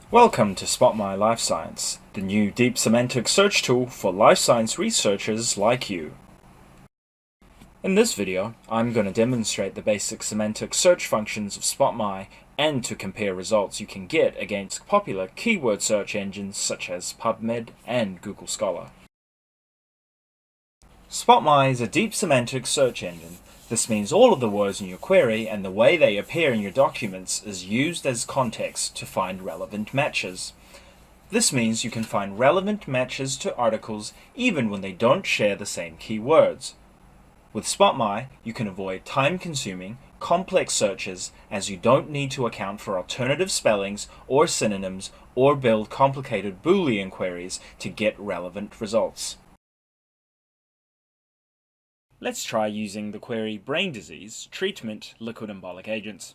Welcome to spot.my Life Science, the new deep semantic search tool for life science researchers like you. In this video, I'm going to demonstrate the basic semantic search functions of spot.my and to compare results you can get against popular keyword search engines such as PubMed and Google Scholar. spot.my is a deep semantic search engine. This means all of the words in your query and the way they appear in your documents is used as context to find relevant matches. This means you can find relevant matches to articles even when they don't share the same keywords. With spot.my, you can avoid time-consuming, complex searches as you don't need to account for alternative spellings or synonyms or build complicated Boolean queries to get relevant results. Let's try using the query brain disease, treatment, liquid embolic agents.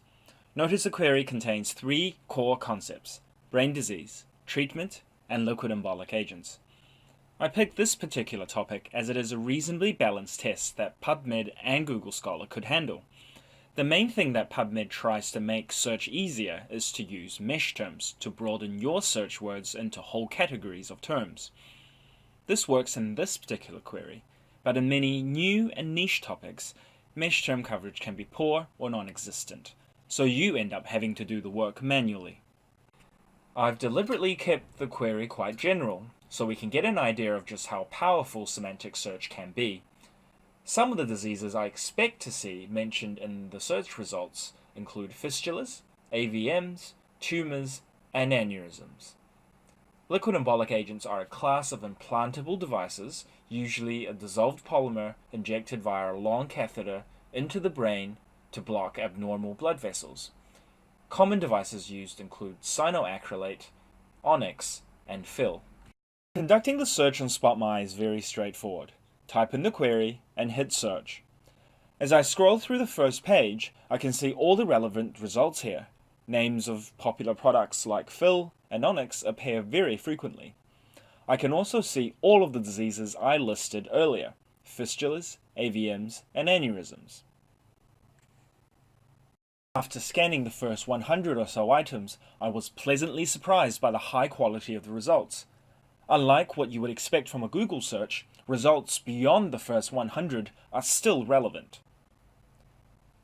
Notice the query contains three core concepts: brain disease, treatment, and liquid embolic agents. I picked this particular topic as it is a reasonably balanced test that PubMed and Google Scholar could handle. The main thing that PubMed tries to make search easier is to use mesh terms to broaden your search words into whole categories of terms. This works in this particular query, but in many new and niche topics, mesh term coverage can be poor or non-existent, so you end up having to do the work manually. I've deliberately kept the query quite general, so we can get an idea of just how powerful semantic search can be. Some of the diseases I expect to see mentioned in the search results include fistulas, AVMs, tumors, and aneurysms. Liquid embolic agents are a class of implantable devices, usually a dissolved polymer injected via a long catheter into the brain to block abnormal blood vessels. Common devices used include cyanoacrylate, onyx, and fill. Conducting the search on spot.my is very straightforward. Type in the query and hit search. As I scroll through the first page, I can see all the relevant results here. Names of popular products like fill and onyx appear very frequently. I can also see all of the diseases I listed earlier: fistulas, AVMs, and aneurysms. After scanning the first 100 or so items, I was pleasantly surprised by the high quality of the results. Unlike what you would expect from a Google search, results beyond the first 100 are still relevant.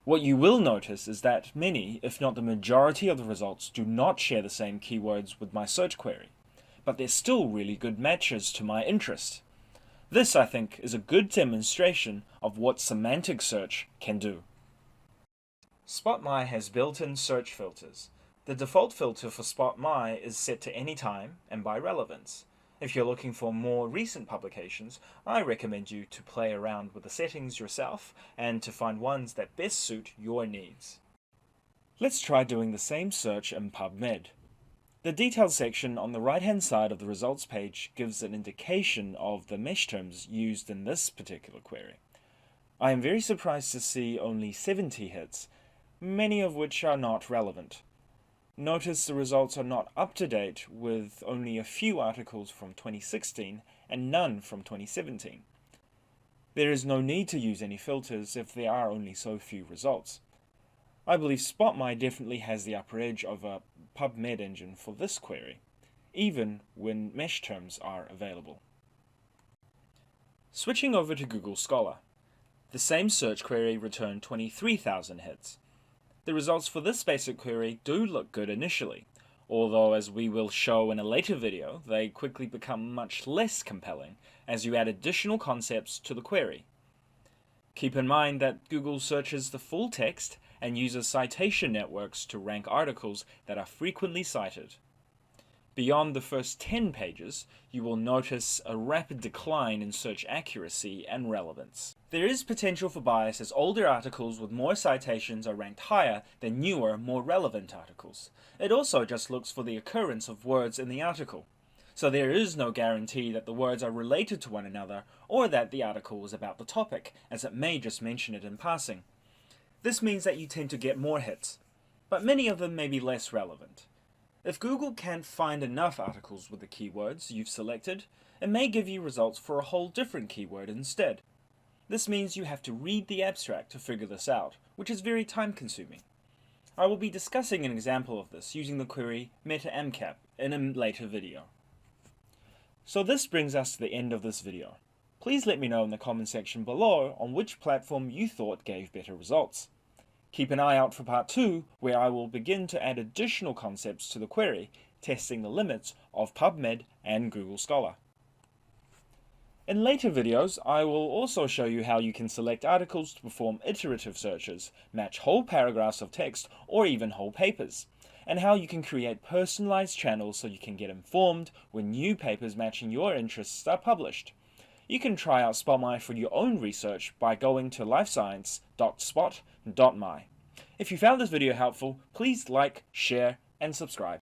What you will notice is that many, if not the majority of the results, do not share the same keywords with my search query, but they're still really good matches to my interest. This, I think, is a good demonstration of what semantic search can do. spot.my has built-in search filters. The default filter for spot.my is set to any time and by relevance. If you're looking for more recent publications, I recommend you to play around with the settings yourself and to find ones that best suit your needs. Let's try doing the same search in PubMed. The details section on the right-hand side of the results page gives an indication of the mesh terms used in this particular query. I am very surprised to see only 70 hits, many of which are not relevant. Notice the results are not up to date, with only a few articles from 2016 and none from 2017. There is no need to use any filters if there are only so few results. I believe spot.my definitely has the upper edge of a PubMed engine for this query, even when mesh terms are available. Switching over to Google Scholar, the same search query returned 23,000 hits. The results for this basic query do look good initially, although as we will show in a later video, they quickly become much less compelling as you add additional concepts to the query. Keep in mind that Google searches the full text and uses citation networks to rank articles that are frequently cited. Beyond the first 10 pages, you will notice a rapid decline in search accuracy and relevance. There is potential for bias as older articles with more citations are ranked higher than newer, more relevant articles. It also just looks for the occurrence of words in the article. So there is no guarantee that the words are related to one another or that the article is about the topic, as it may just mention it in passing. This means that you tend to get more hits, but many of them may be less relevant. If Google can't find enough articles with the keywords you've selected, it may give you results for a whole different keyword instead. This means you have to read the abstract to figure this out, which is very time-consuming. I will be discussing an example of this using the query meta-mcap in a later video. So this brings us to the end of this video. Please let me know in the comment section below on which platform you thought gave better results. Keep an eye out for part 2, where I will begin to add additional concepts to the query, testing the limits of PubMed and Google Scholar. In later videos, I will also show you how you can select articles to perform iterative searches, match whole paragraphs of text, or even whole papers, and how you can create personalized channels so you can get informed when new papers matching your interests are published. You can try out spot.my for your own research by going to lifescience.spot.my. If you found this video helpful, please like, share, and subscribe.